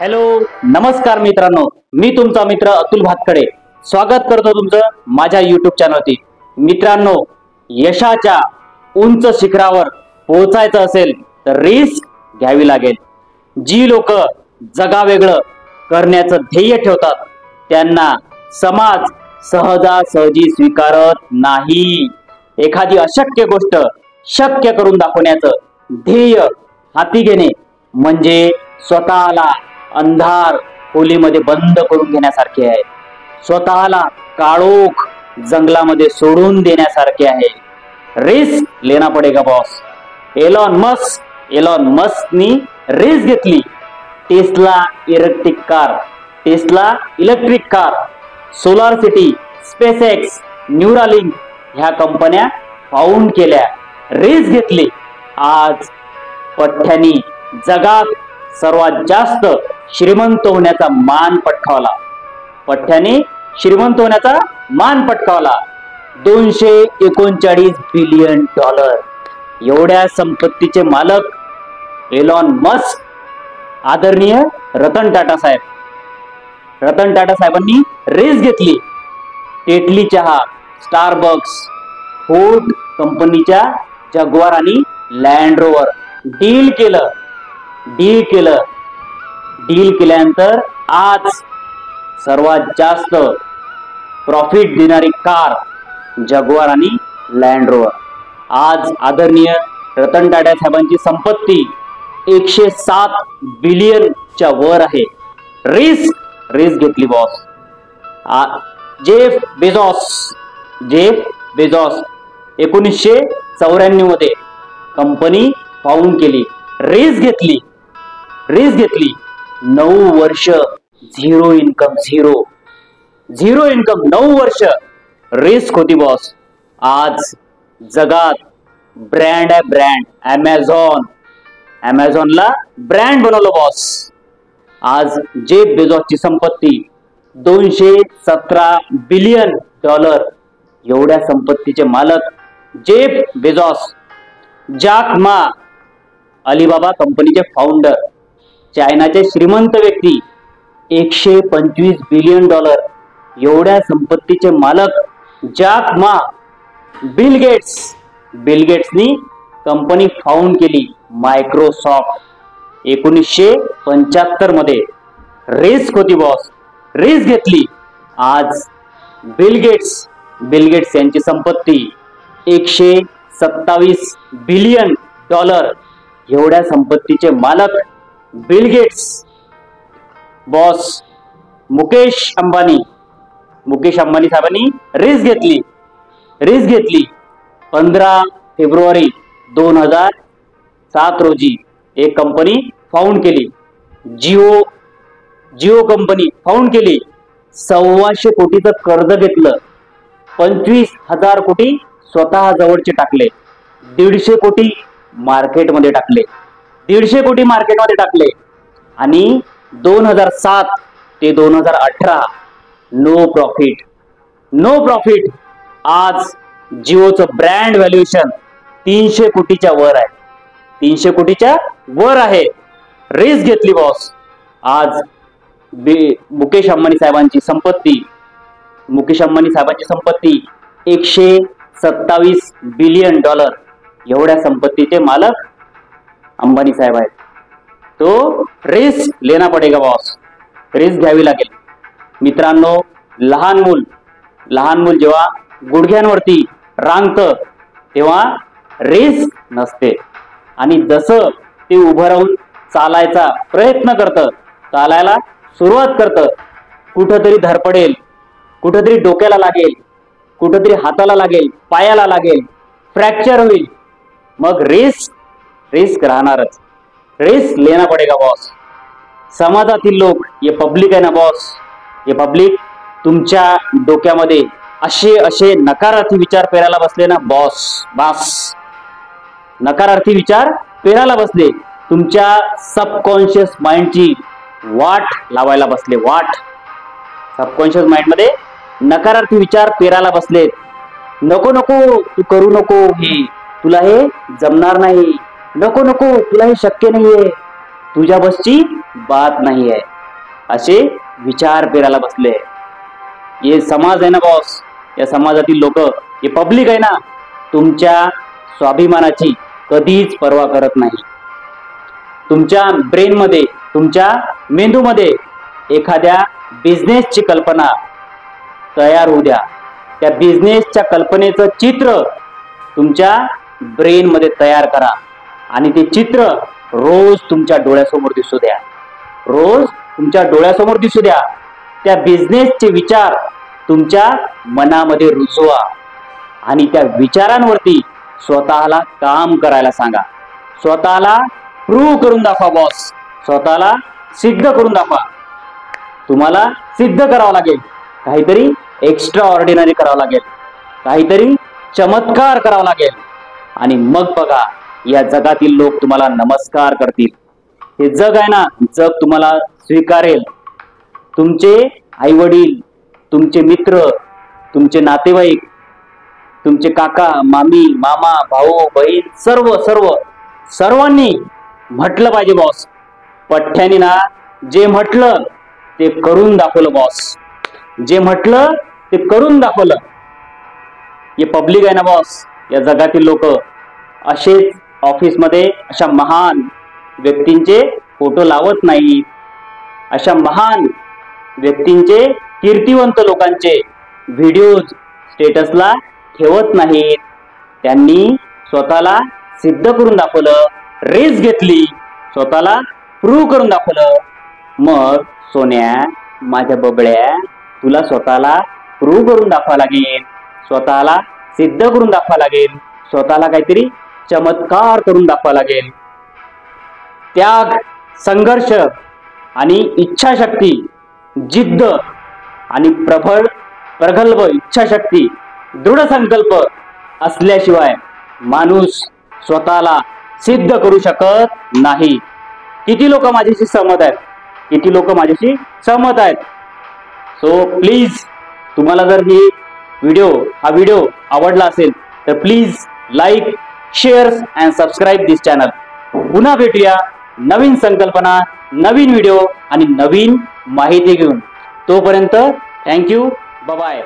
Hello नमस्कार मित्रांनो, मी तुमचा मित्र अतुल भातकडे स्वागत करतो तुमचं माझ्या YouTube चॅनलवरती। मित्रांनो, यशाच्या उंच शिखरावर पोहोचायचं असेल तर रिस्क घ्यावी लागेल। जी लोक जगावेगळं करण्याचं ध्येय ठेवतात त्यांना समाज सहजासहजी स्वीकारत नाही। एखादी अशक्य गोष्ट शक्य करून दाखवण्याचं ध्येय हाती घेणे म्हणजे स्वतःला अंधार खोलीमध्ये बंद करून घेण्यासारखे आहे, स्वतःला काळोख जंगलामध्ये सोडून देण्यासारखे आहे। रिस्क लेना पडेगा बॉस। एलॉन मस्कनी रिस्क घेतली। Tesla electric car, solar city, SpaceX, Neuralink ह्या कंपन्या फाउंड केल्या, रिस्क घेतली। आज पठ्ठ्यानी जगात सर्वात जास्त श्रीमंत होण्याचा मान पटकावला। 239 बिलियन डॉलर एवढ्या संपत्तीचे मालक एलॉन मस्क, आदरणीय रतन टाटा साहेबांनी रिस्क घेतली। टेटली चहा, स्टारबक्स, फोर्ड कंपनीच्या जगवार आणि लँड रोवर डील केल्यानंतर आज सर्वात जास्त प्रॉफिट देणारी कार जगवार आणि लँड रोवर। आज आदरणीय रतन टाटा साहेबांची संपत्ती 107 बिलियनच्या वर आहे। रिस्क घेतली बॉस। जेफ बेझोस 1994 मध्ये कंपनी फाउंड केली, रिस्क घेतली। 9 वर्ष झिरो इन्कम 9 वर्ष रिस्क होती बॉस। आज जगात ब्रँड अमेझॉनला ब्रँड बनवलं बॉस। आज जेफ बेझोसची संपत्ती 217 बिलियन डॉलर एवढ्या संपत्तीचे मालक जेफ बेझोस। जॅक मा, अलीबाबा कंपनीचे फाउंडर, चायनाचे श्रीमंत व्यक्ती, 125 बिलियन डॉलर एवढ्या संपत्तीचे मालक जॅक मा। बिल गेट्सनी कंपनी फाउंड केली, मायक्रोसॉफ्ट 1975 मध्ये। रिस्क होती बॉस, रिस्क घेतली। आज बिल गेट्स यांची संपत्ती 127 बिलियन डॉलर एवढ्या संपत्तीचे मालक Bill Gates. Boss Mukesh Ambani साहेबांनी रिस्क घेतली। 15 फेब्रुवारी 2007 रोजी एक कंपनी फाउंड केली, जिओ कंपनी फाउंड केली। 125 कोटीचं कर्ज घेतलं, 25,000 कोटी स्वतः जवळचे टाकले, 150 कोटी मार्केटमध्ये टाकले आणि 2007 ते 2018 नो प्रॉफिट। आज जिओचं ब्रँड व्हॅल्युएशन 300 कोटीच्या वर आहे। रिस्क घेतली बॉस। आज मुकेश अंबानी साहेबांची संपत्ती 127 बिलियन डॉलर एवढ्या संपत्तीचे मालक अंबानी साहेब आहेत। तो रिस्क लेना पडेगा बॉस। रिस्क घ्यावी लागेल। मित्रांनो, लहान मूल जेव्हा गुडघ्यांवरती रांगतं तेव्हा रिस्क नसते आणि जसं ते उभं राहून चालायचा प्रयत्न करतं, चालायला सुरुवात करतं, कुठंतरी धडपडेल, कुठंतरी डोक्याला लागेल, कुठंतरी हाताला लागेल, पायाला लागेल, फ्रॅक्चर होईल, मग रिस्क राहणारच। रिस्क लेना पडेगा बॉस। समाजातील लोक, ये पब्लिक आहे ना बॉस, ये पब्लिक तुमच्या डोक्यामध्ये असे नकारार्थी विचार पेरायला बसले ना बॉस, नकारार्थी विचार पेरायला बसले, तुमच्या सबकॉन्शियस माइंडची वाट लावायला बसले। सबकॉन्शियस माइंड मध्ये नकारार्थी विचार पेरायला बसलेत। नको तू करू नको, हे तुला हे जमणार नाही, नको तुला हे शक्य नाहीये, तुझ्या बसची बात नाहीये। असे विचार पेरायला बसले. हे समाज आहे ना बॉस, या समाजातील लोक, हे पब्लिक आहे ना, तुमच्या स्वाभिमानाची कधीच पर्वा करत नाही. तुमच्या ब्रेनमध्ये, तुमच्या मेंदूमध्ये एखाद्या बिझनेसची कल्पना तयार होऊ द्या. त्या बिझनेसच्या कल्पनेचं चित्र तुमच्या ब्रेनमध्ये तयार करा आणि ते चित्र रोज तुमच्या डोळ्यासमोर दिसू द्या. रोज तुमच्या डोळ्यासमोर दिसू द्या. त्या बिझनेसचे विचार तुमच्या मनामध्ये रुजवा आणि त्या विचारांवरती स्वतःला काम करायला सांगा. स्वतःला प्रूव्ह करून दाखवा बॉस. स्वतःला सिद्ध करून दाखवा. तुम्हाला सिद्ध करावं लागेल. काहीतरी एक्स्ट्रा ऑर्डिनरी करावं लागेल. काहीतरी चमत्कार करावा लागेल. आणि मग बघा, या जगातील लोक तुम्हाला नमस्कार करतील. हे जग आहे ना, जग तुम्हाला स्वीकारेल. तुमचे आई वडील, तुमचे मित्र, तुमचे नातेवाईक, तुमचे काका, मामी, मामा, भाऊ, बहीण, सर्वांनी म्हटलं पाहिजे बॉस. पठ्ठ्यानी ना जे म्हटलं ते करून दाखवलं बॉस. जे म्हटलं ते करून दाखवलं. हे पब्लिक आहे ना बॉस, या जगातील लोक असेच ऑफिसमध्ये अशा महान व्यक्तींचे फोटो लावत नाहीत. अशा महान व्यक्तींचे, कीर्तिवंत लोकांचे व्हिडिओज स्टेटसला ठेवत नाहीत. त्यांनी स्वतःला सिद्ध करून दाखवलं, रिस्क घेतली, स्वतःला प्रूव्ह करून दाखवलं. मग सोन्या, माझ्या बबड्या, तुला स्वतःला प्रूव्ह करून दाखवा लागेल. स्वतःला सिद्ध करून दाखवा लागेल. स्वतःला काहीतरी चमत्कार करून दाखवा लागेल. त्याग, संघर्ष आणि इच्छाशक्ती, जिद्द आणि प्रगल्भ इच्छाशक्ती, दृढ संकल्प असल्याशिवाय माणूस स्वतःला सिद्ध करू शकत नाही. किती लोक माझ्याशी सहमत आहेत? किती लोक माझ्याशी सहमत आहेत? सो प्लीज, तुम्हाला जर हा व्हिडिओ आवडला असेल तर please like, share and subscribe this channel. पुन्हा भेटूया नवीन संकल्पना, नवीन व्हिडिओ आणि नवीन माहिती घेऊन. तोपर्यंत थँक्यू, बाय.